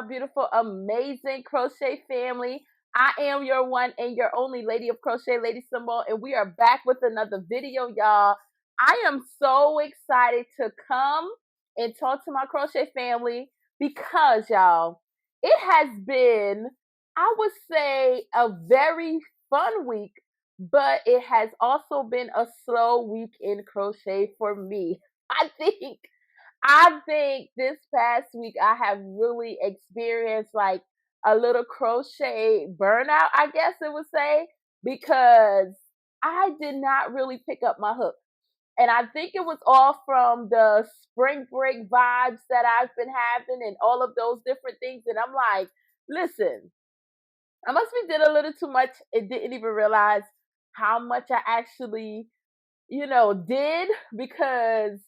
my beautiful, amazing crochet family. I am your one and your only Lady of Crochet, Lady Symbol, and we are back with another video, y'all. I am so excited to come and talk to my crochet family because, y'all, it has been, I would say, a very fun week, but it has also been a slow week in crochet for me. I think this past week I have really experienced like a little crochet burnout, I guess it would say, because I did not really pick up my hook. And I think it was all from the spring break vibes that I've been having and all of those different things. And I'm like, listen, I must be did a little too much and didn't even realize how much I actually, did because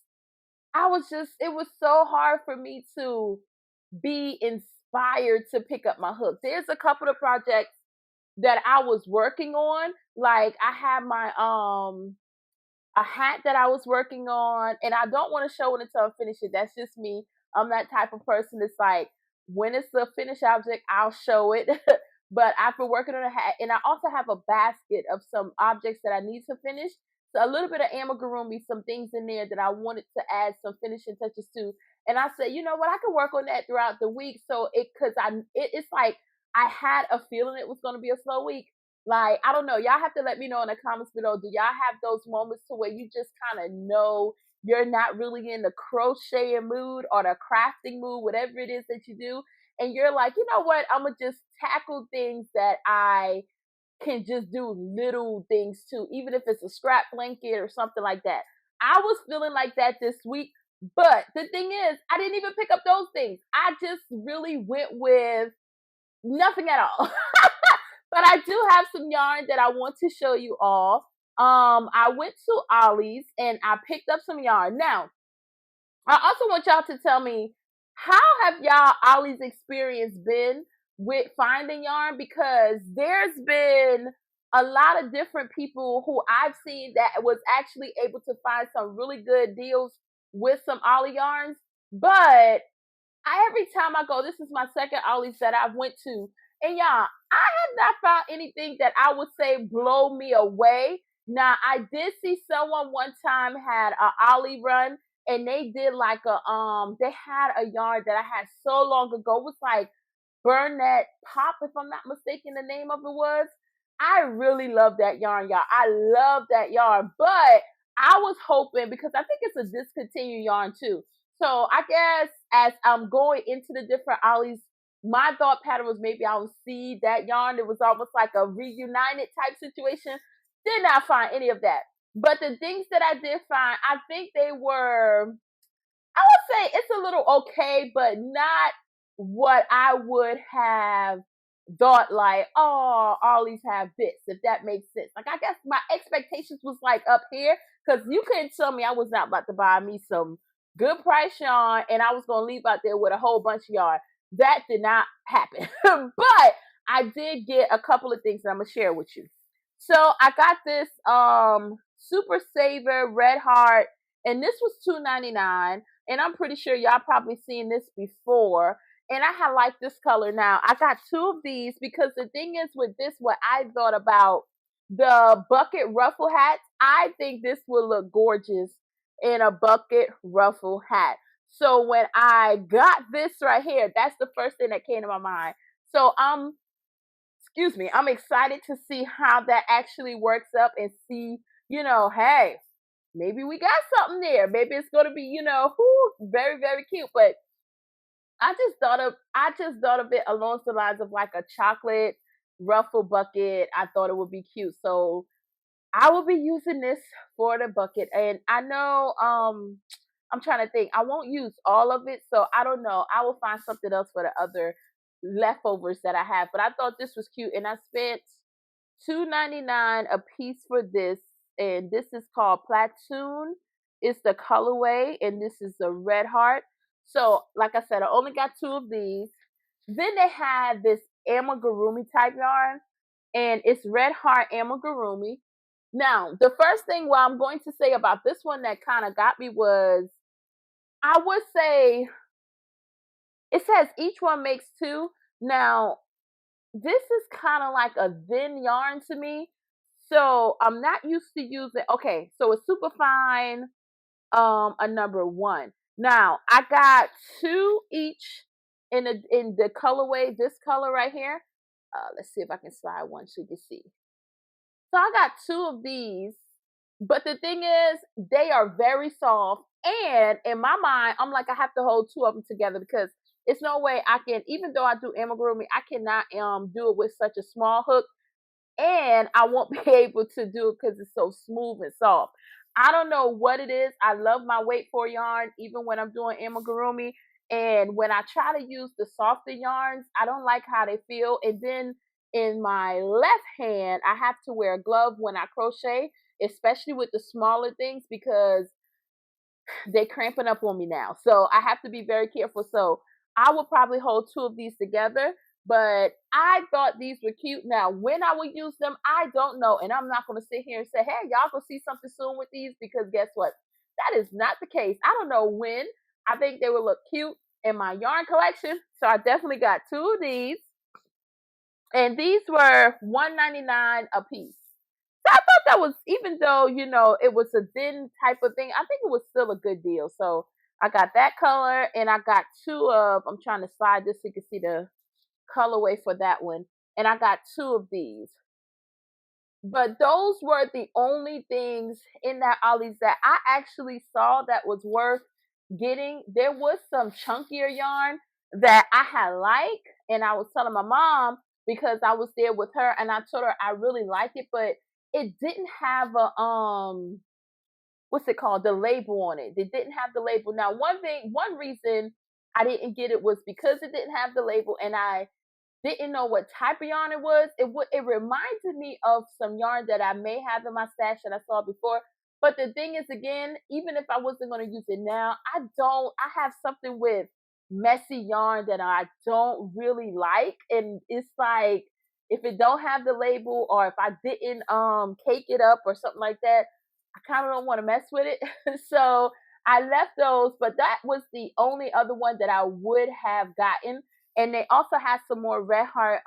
it was so hard for me to be inspired to pick up my hook. There's a couple of projects that I was working on. Like I had a hat that I was working on, and I don't want to show it until I finish it. That's just me. I'm that type of person that's like, when it's a finished object, I'll show it. But I've been working on a hat, and I also have a basket of some objects that I need to finish. So a little bit of amigurumi, some things in there that I wanted to add some finishing touches to. And I said, you know what, I can work on that throughout the week. So it's like I had a feeling it was going to be a slow week. Like, I don't know. Y'all have to let me know in the comments below. Do y'all have those moments to where you just kind of know you're not really in the crocheting mood or the crafting mood, whatever it is that you do? And you're like, you know what? I'm going to just tackle things that I can just do little things too, even if it's a scrap blanket or something like that. I was feeling like that this week. But the thing is, I didn't even pick up those things. I just really went with nothing at all. But I do have some yarn that I want to show you all. I went to Ollies and I picked up some yarn. Now, I also want y'all to tell me, how have y'all Ollie's experience been with finding yarn? Because there's been a lot of different people who I've seen that was actually able to find some really good deals with some Ollie yarns. But every time I go, this is my second Ollie's that I've went to, and y'all, I have not found anything that I would say blow me away. Now, I did see someone one time had a Ollie run, and they did like they had a yarn that I had so long ago. It was like Burn That Pop, if I'm not mistaken, the name of it was. I really love that yarn, y'all. I love that yarn, but I was hoping, because I think it's a discontinued yarn too. So I guess as I'm going into the different Ollies, my thought pattern was maybe I would see that yarn. It was almost like a reunited type situation. Did not find any of that. But the things that I did find, I think they were, I would say it's a little okay, but not what I would have thought like, oh, Ollies have this, if that makes sense. Like, I guess my expectations was like up here, because you couldn't tell me I was not about to buy me some good price yarn and I was going to leave out there with a whole bunch of yarn. That did not happen. But I did get a couple of things that I'm going to share with you. So I got this Super Saver Red Heart, and this was $2.99, and I'm pretty sure y'all probably seen this before. And I had like this color. Now I got two of these because the thing is with this, what I thought about the bucket ruffle hats, I think this would look gorgeous in a bucket ruffle hat. So when I got this right here, that's the first thing that came to my mind. So I'm excited to see how that actually works up and see, hey, maybe we got something there. Maybe it's going to be, very, very cute. But I just thought of it along the lines of like a chocolate ruffle bucket. I thought it would be cute. So I will be using this for the bucket. And I know I'm trying to think. I won't use all of it, so I don't know. I will find something else for the other leftovers that I have. But I thought this was cute, and I spent $2.99 a piece for this. And this is called Platoon. It's the colorway, and this is the red heart. So, like I said, I only got two of these. Then they had this amigurumi type yarn, and it's red heart amigurumi. Now, the first thing what I'm going to say about this one that kind of got me was, I would say It says each one makes 2. Now, this is kind of like a thin yarn to me. So I'm not used to using, okay, so it's super fine, a number 1. Now I got 2 each in the colorway, this color right here. Let's see if I can slide one so you can see. So I got 2 of these, but the thing is, they are very soft. And in my mind, I'm like, I have to hold 2 of them together because it's no way I can, even though I do amigurumi, I cannot do it with such a small hook, and I won't be able to do it because it's so smooth and soft. I don't know what it is. I love my weight 4 yarn, even when I'm doing amigurumi. And when I try to use the softer yarns, I don't like how they feel. And then in my left hand, I have to wear a glove when I crochet, especially with the smaller things, because they cramping up on me now. So I have to be very careful. So I will probably hold 2 of these together, but I thought these were cute. Now, when I will use them, I don't know. And I'm not going to sit here and say, hey, y'all gonna see something soon with these, because guess what? That is not the case. I don't know when. I think they will look cute in my yarn collection. So I definitely got 2 of these. And these were $1.99 a piece. So I thought that was, even though, it was a thin type of thing, I think it was still a good deal. So I got that color, and I got 2 of, I'm trying to slide this so you can see the colorway for that one. And I got 2 of these. But those were the only things in that Ollies that I actually saw that was worth getting. There was some chunkier yarn that I had and I was telling my mom because I was there with her, and I told her I really like it, but it didn't have a what's it called, the label on it. It didn't have the label. Now, one reason I didn't get it was because it didn't have the label, and I didn't know what type of yarn it was. It reminded me of some yarn that I may have in my stash that I saw before. But the thing is, again, even if I wasn't going to use it now, I have something with messy yarn that I don't really like. And it's like, if it don't have the label, or if I didn't cake it up or something like that, I kind of don't want to mess with it. So I left those, but that was the only other one that I would have gotten. And they also had some more Red Heart,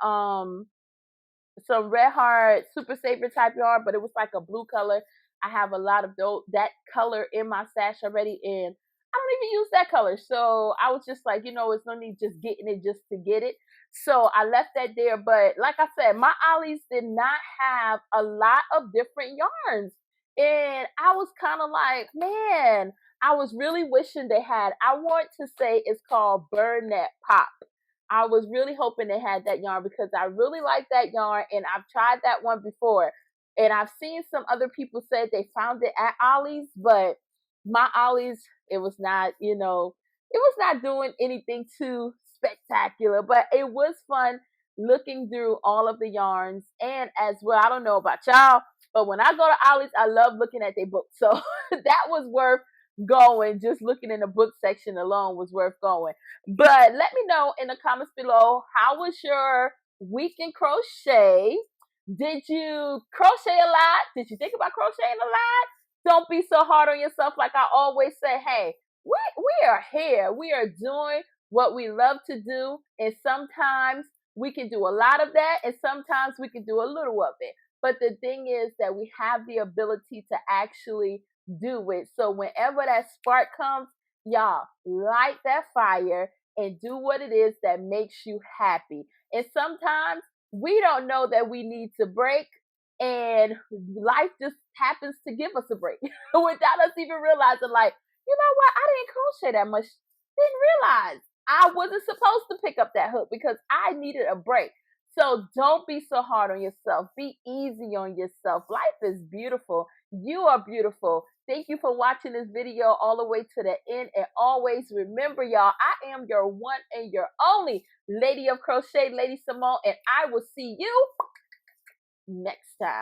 Super Saver type yarn, but it was like a blue color. I have a lot of that color in my stash already, and I don't even use that color. So I was just like, it's no need just getting it just to get it. So I left that there. But like I said, my Ollies did not have a lot of different yarns. And I was kind of like, man, I was really wishing they had. I want to say it's called Burnett Pop. I was really hoping they had that yarn because I really like that yarn, and I've tried that one before. And I've seen some other people say they found it at Ollies, but my Ollies, it was not, it was not doing anything too spectacular, but it was fun looking through all of the yarns. And as well, I don't know about y'all, but when I go to Ollies, I love looking at their books. So that was worth going. Just looking in the book section alone was worth going. But let me know in the comments below, how was your week in crochet? Did you crochet a lot? Did you think about crocheting a lot? Don't be so hard on yourself. Like I always say, hey, we are here. We are doing what we love to do. And sometimes we can do a lot of that, and sometimes we can do a little of it. But the thing is that we have the ability to actually do it. So whenever that spark comes, y'all light that fire and do what it is that makes you happy. And sometimes we don't know that we need to break, and life just happens to give us a break without us even realizing, like, you know what, I didn't crochet that much. Didn't realize I wasn't supposed to pick up that hook because I needed a break. So don't be so hard on yourself. Be easy on yourself. Life is beautiful. You are beautiful. Thank you for watching this video all the way to the end. And always remember, y'all, I am your one and your only Lady of Crochet, Lady Simone, and I will see you next time.